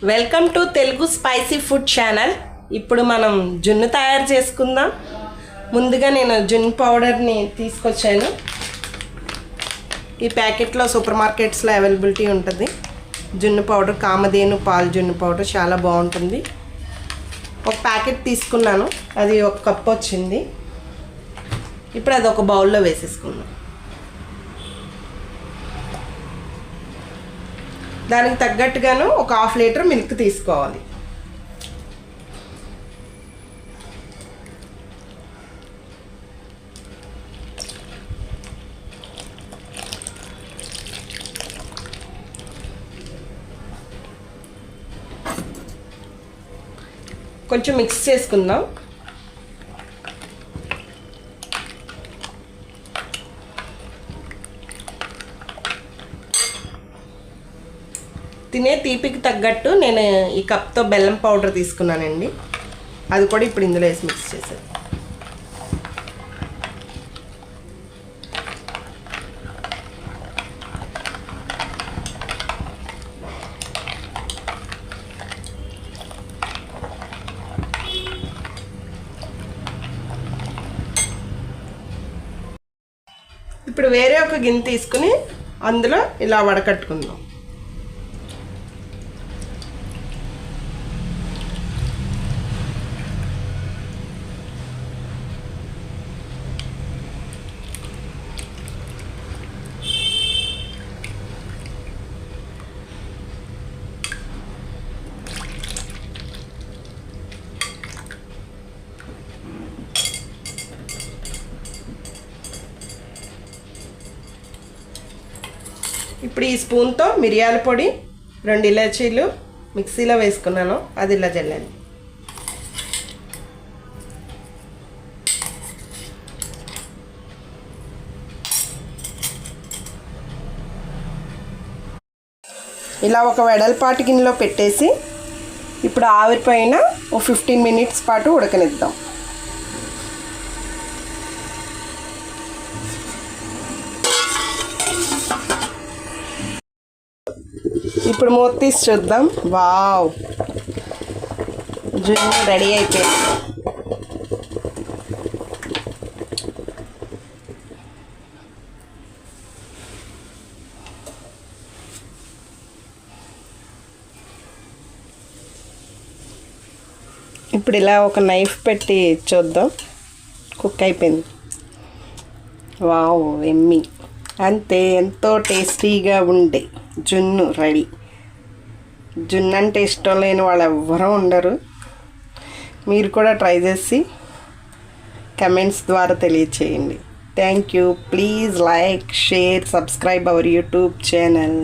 Welcome to Telugu spicy food channel. ఇప్పుడు మనం జున్ను తయారు చేసుకుందాం. ముందుగా నేను జున్ను పౌడర్ని తీసుకొచ్చాను. ఈ ప్యాకెట్లో సూపర్ మార్కెట్స్లో అవైలబిలిటీ ఉంటుంది. జున్ను పౌడర్, కామధేను పాలు జున్ను పౌడర్ చాలా బాగుంటుంది. ఒక ప్యాకెట్ తీసుకున్నాను, అది 1 కప్ వచ్చింది. ఇప్పుడు అది ఒక బౌల్లో వేసేసుకుందాం. దానికి తగ్గట్టుగాను ఒక 1/2 లీటర్ మిల్క్ తీసుకోవాలి. కొంచెం మిక్స్ చేసుకుందాం. తినే తీపికి తగ్గట్టు నేను ఈ కప్తో బెల్లం పౌడర్ తీసుకున్నానండి. అది కూడా ఇప్పుడు ఇందులో వేసి మిక్స్ చేశాను. ఇప్పుడు వేరే ఒక గిన్నె తీసుకుని అందులో ఇలా వడకట్టుకుందాం. ఇప్పుడు ఈ స్పూన్తో మిరియాల పొడి, 2 ఇలాచీలు మిక్సీలో వేసుకున్నాను, అది ఇలా జల్లాను. ఇలా ఒక వెడల్పాటి గిన్నెలో పెట్టేసి ఇప్పుడు ఆవిరిపైన ఒక 15 మినిట్స్ పాటు ఉడకనిద్దాం. ఇప్పుడు మూత తీసి చూద్దాం. వావ్, జున్ను రెడీ అయిపోయింది. ఇప్పుడు ఇలా ఒక నైఫ్ పెట్టి చూద్దాం. కుక్ అయిపోయింది. Wow, Emmy. అంతే, ఎంతో టేస్టీగా ఉండే జున్ను రెడీ. జున్ను అంటే ఇష్టం లేని వాళ్ళు ఎవ్వరూ ఉండరు. మీరు కూడా ట్రై చేసి కమెంట్స్ ద్వారా తెలియచేయండి. Thank you. Please like, share, subscribe our YouTube channel.